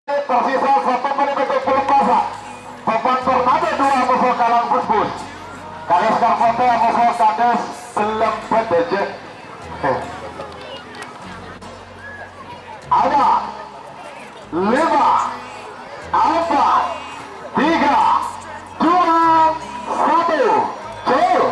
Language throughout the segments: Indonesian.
Tersisa 1 menit untuk pelepasan. Beban tornado 2 musuh kalang bus-bus. Kades karpote musuh kades belum berdeje. Ada 5, 4, 3, 2, 1. Jauh.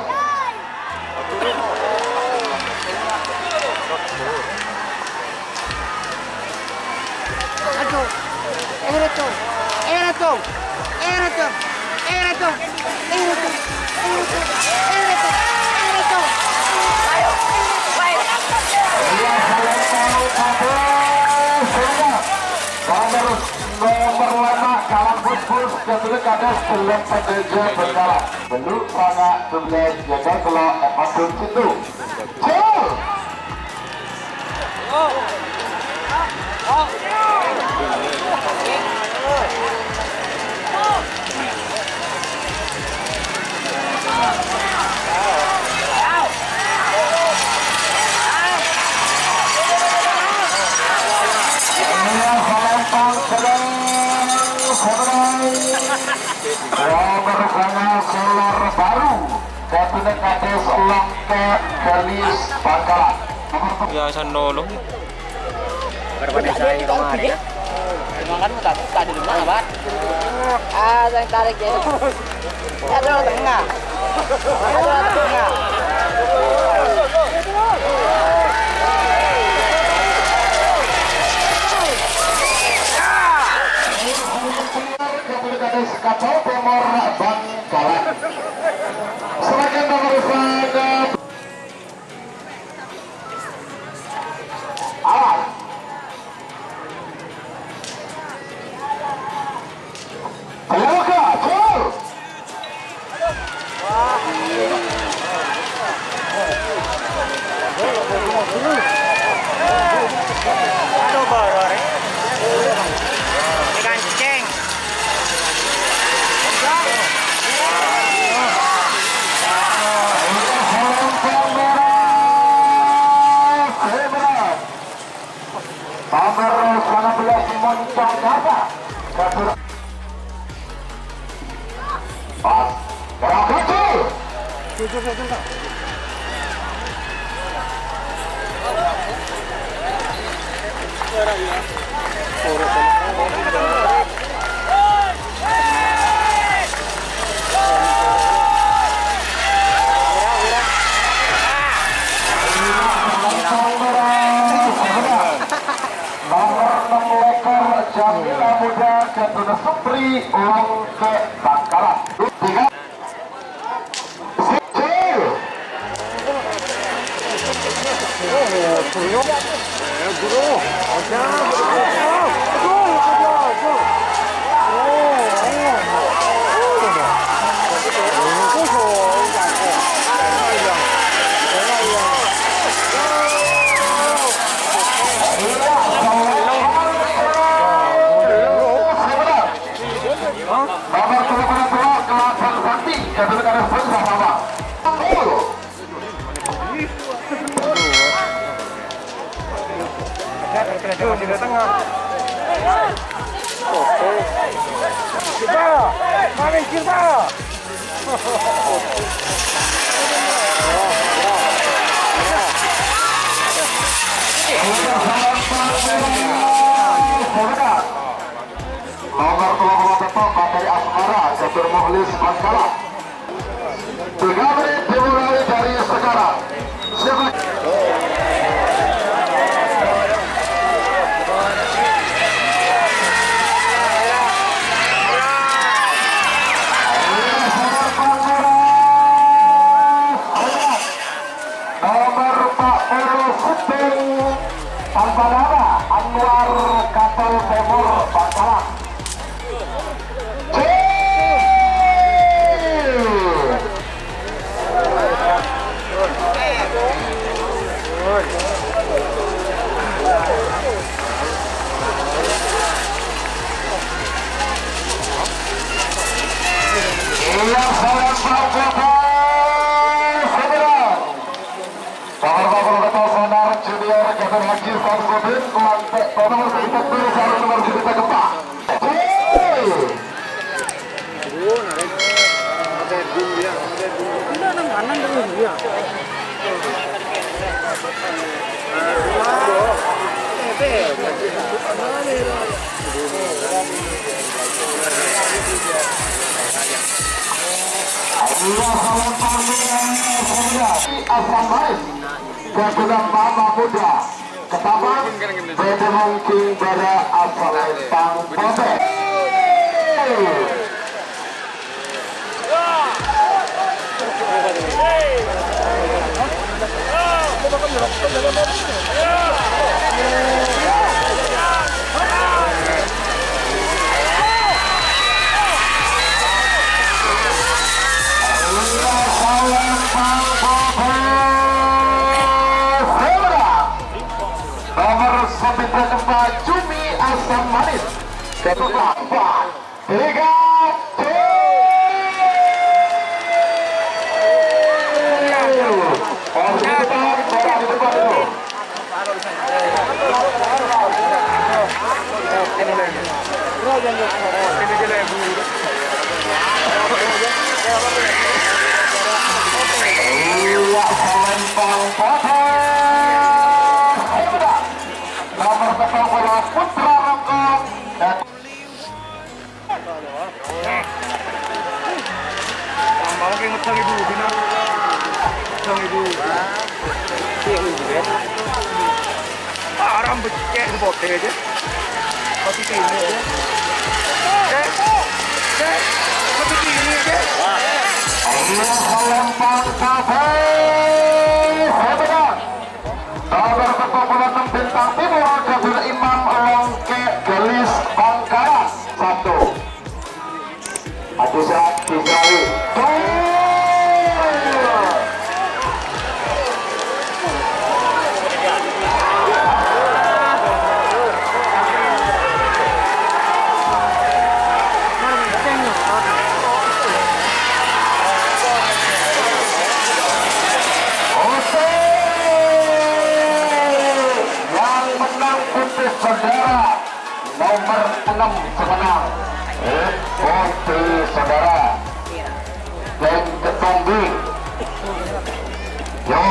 Nomor 5 kalang bus-bus ketulis kades belum berdeje berkalah. Belum sangat sukses jaga kalau episode situ. Jauh. Bersama solar baru Kabinet Kades Langke Galis Bangkalan. Biasa nolong. Daripada saya kemarin ya. Makan tak di mana, Bat? Ah, yang tarik ya. Ada tengah. Ada tengah. Katol Barat Bangkalan. Semakin merupakan alat. Terluka, jauh. Aduh, baru ikan ceng. Nomor 19 Moncong Data. Pas, gerak kecil. Jamila Muda Kedua Supri Langke Bangkalan. 3 Babak Kerapan Sapi Kedua Bersama. Di tengah. Kita, mari kita. Nomor 20 Bapak Ashar Kedua Muhlis Bangkalan. 3 menit dimulai dari sekarang. Nomor 40 tanpa nama Anwar Katol Bangkalan. Junior Kevin Haji Samsudin, lantai nomor 40 nomor 7 kita Iya, salam panggilan saya Ashar Kedua Babak muda Kerapan Sapi pada asal Pang Pote. Nomor 94 Cumi Asam Manis Kedua 4 3 nomor kepala Putra Rongkong dan Parang becek di bote aja. Masih ini aja. Masih ini aja. Allah Lempang Sapi Hebat. Nomor kepala Bintang Timur Kedua Imam Longke Gelis Bangkaran 1 Adisa Israel saudara nomor 6 semenang putri saudara dan ketombi yo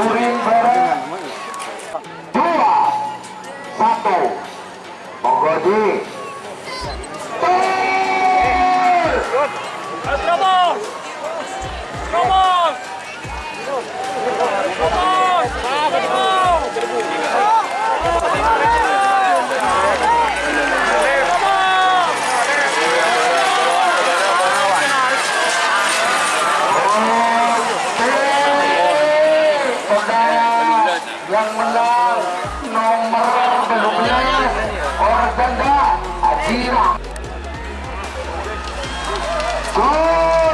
Tren Bersama 2-1 Menggodi yang menang nomor 12 Organda Ajira gol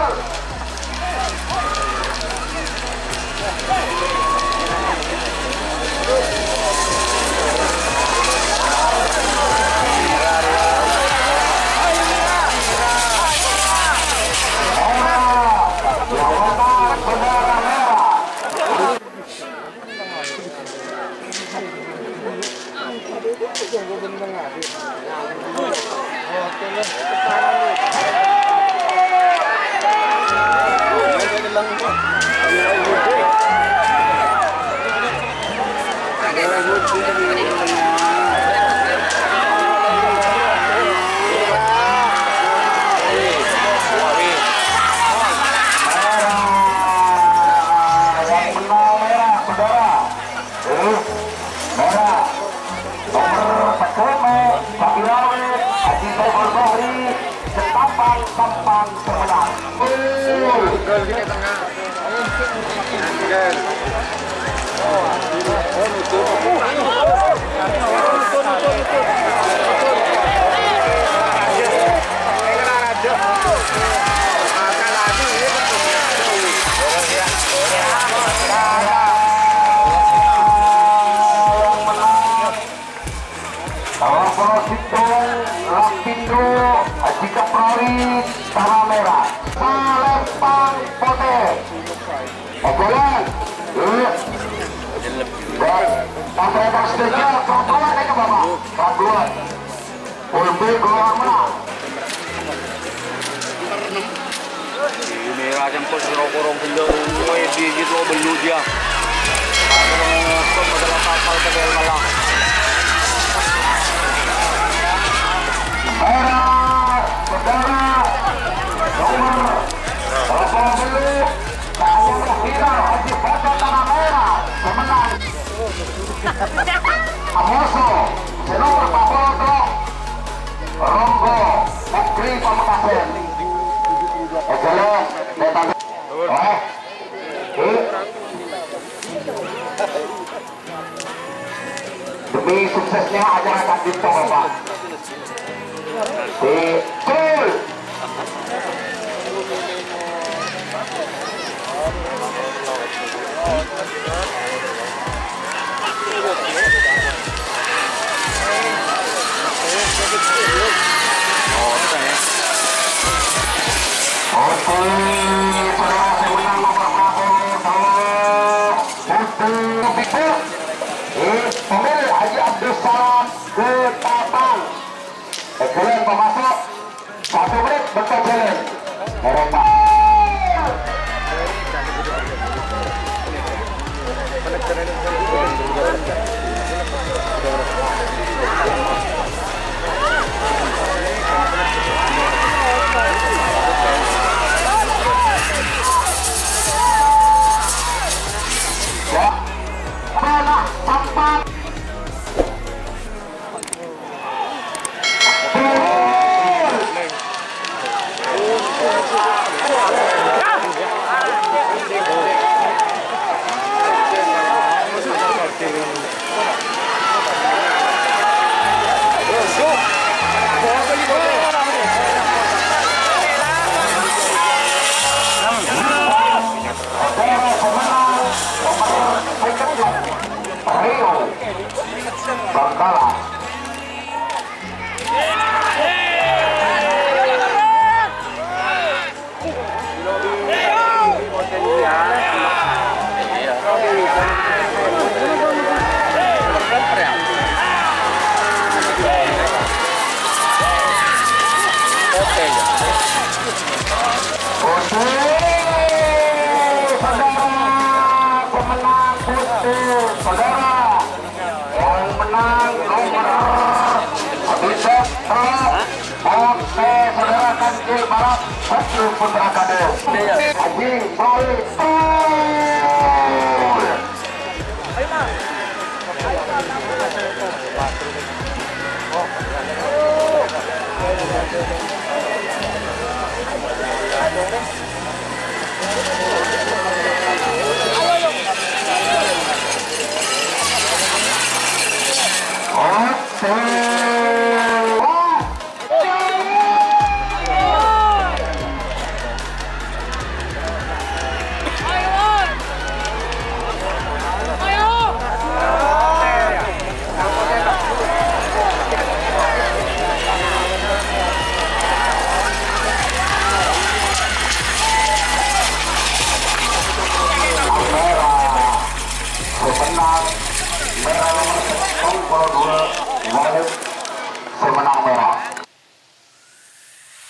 Kerapan Sapi Lapindo Ajika Prari Tanah Merah Lempang Pote Ogolan Kedua, perempuan naik ke Babak. Perempuan. Untuk gelar menang. Ini rajam kok serok-korong sendiri, digit lo belu dia. Aku adalah kapal kebel malang. Merah, saudara, nomor 80, saya final Haji Foto Tanah Merah, pemenang. Amoso, nomor 40, Ronggo, Putri Pamekasan. Excellent, datang. Demi suksesnya acara Kandito Bapak. Betul. Pemilik Haji Abdul Salam Kerapan. Excellent pemasok. 1 menit berjalan. Eropa. Ya. Panah sampan. Bangkalan. Saudara, yang menang nomor 11, saudara Kedua Barat, satu putra kades. Haji Solid. Semenang